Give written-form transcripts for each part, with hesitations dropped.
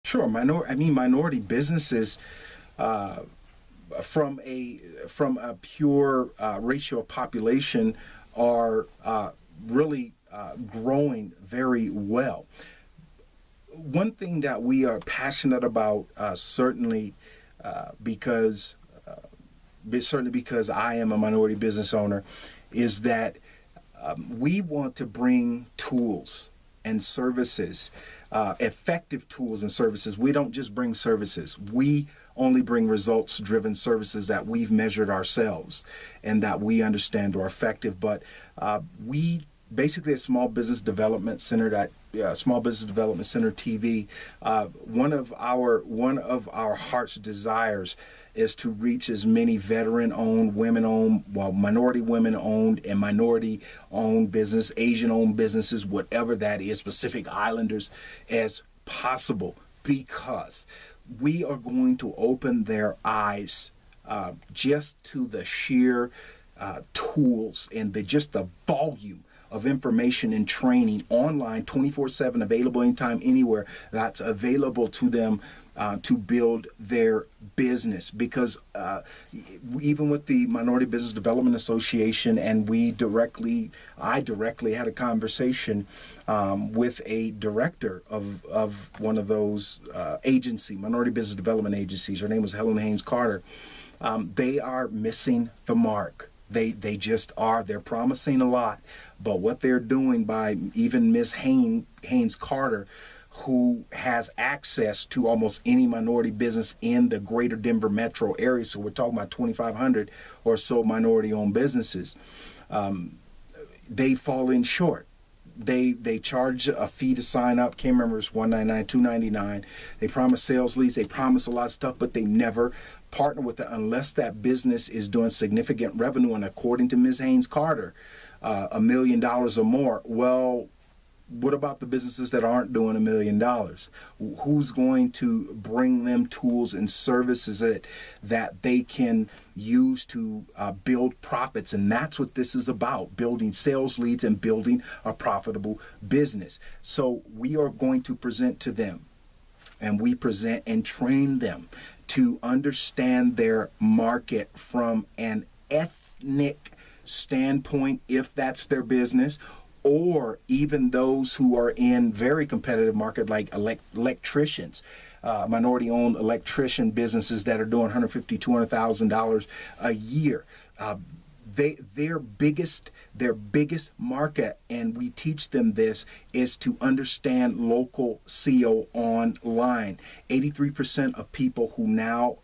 Sure, minority businesses, uh, from a pure ratio of population, are really growing very well. One thing that we are passionate about, certainly because certainly because I am a minority business owner, is that we want to bring tools and services, effective tools and services. We don't just bring services. We only bring results driven services that we've measured ourselves and that we understand are effective. But we basically, a small business development center, that Small Business Development Center TV, one of our heart's desires is to reach as many veteran-owned, women-owned, well, minority women-owned and minority-owned business, Asian-owned businesses, whatever that is, Pacific Islanders, as possible, because we are going to open their eyes just to the sheer tools and just the volume of information and training online 24/7, available anytime, anywhere, that's available to them to build their business. Because even with the Minority Business Development Association, and I directly had a conversation with a director of one of those minority business development agencies. Her name was Helen Haynes Carter. They are missing the mark. They just are. They're promising a lot, but what they're doing, by even Ms. Haynes Carter, who has access to almost any minority business in the greater Denver metro area, so we're talking about 2,500 or so minority-owned businesses, they fall in short. They charge a fee to sign up. Can't remember, it's $199, $299. They promise sales leads. They promise a lot of stuff, but they never partner with it unless that business is doing significant revenue. And according to Ms. Haynes Carter, $1 million or more. Well, what about the businesses that aren't doing $1 million? Who's going to bring them tools and services that they can use to build profits? And that's what this is about, building sales leads and building a profitable business. So we are going to present to them, and we present and train them to understand their market from an ethnic standpoint, if that's their business, or even those who are in very competitive market like electricians, minority-owned electrician businesses that are doing $150,000, $200,000 a year. Their biggest market, and we teach them this, is to understand local SEO online. 83% of people who now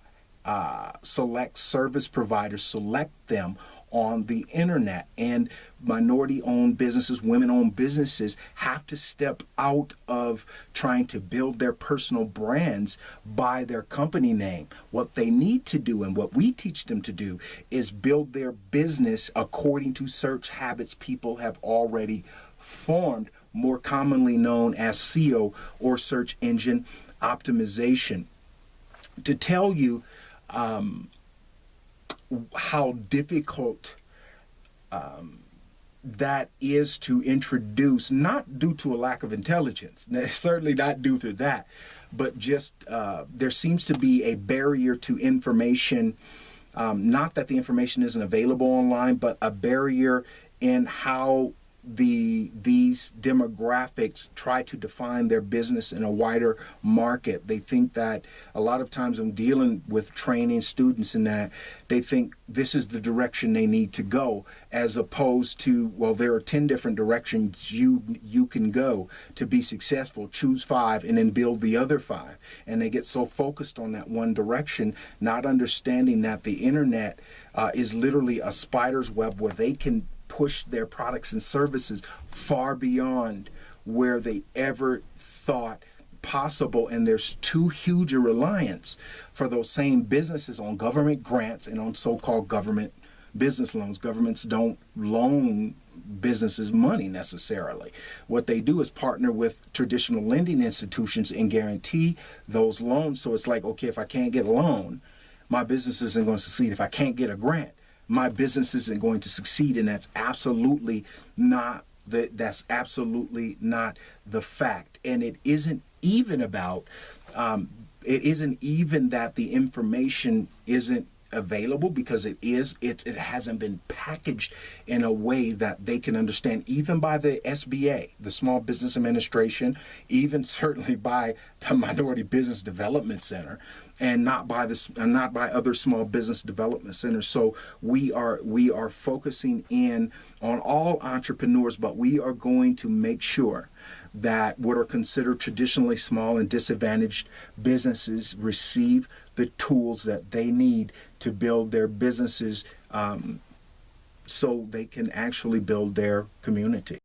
select service providers select them on the internet, and minority-owned businesses, women-owned businesses have to step out of trying to build their personal brands by their company name. What they need to do, and what we teach them to do, is build their business according to search habits people have already formed, more commonly known as SEO, or search engine optimization. To tell you how difficult that is to introduce, not due to a lack of intelligence, certainly not due to that, but just there seems to be a barrier to information, not that the information isn't available online, but a barrier in how these demographics try to define their business in a wider market. They think that a lot of times when dealing with training students in that, they think this is the direction they need to go, as opposed to, well, there are 10 different directions you can go to be successful. Choose 5 and then build the other 5. And they get so focused on that one direction, not understanding that the internet is literally a spider's web where they can push their products and services far beyond where they ever thought possible. And there's too huge a reliance for those same businesses on government grants and on so-called government business loans. Governments don't loan businesses money necessarily. What they do is partner with traditional lending institutions and guarantee those loans. So it's like, okay, if I can't get a loan, my business isn't going to succeed. If I can't get a grant, my business isn't going to succeed. And that's absolutely not the fact. And it isn't even about it isn't even that the information isn't available, because it hasn't been packaged in a way that they can understand, even by the SBA, the Small Business Administration, even certainly by the Minority Business Development Center, and not by other small business development centers. So we are focusing in on all entrepreneurs, but we are going to make sure that what are considered traditionally small and disadvantaged businesses receive the tools that they need to build their businesses, so they can actually build their community.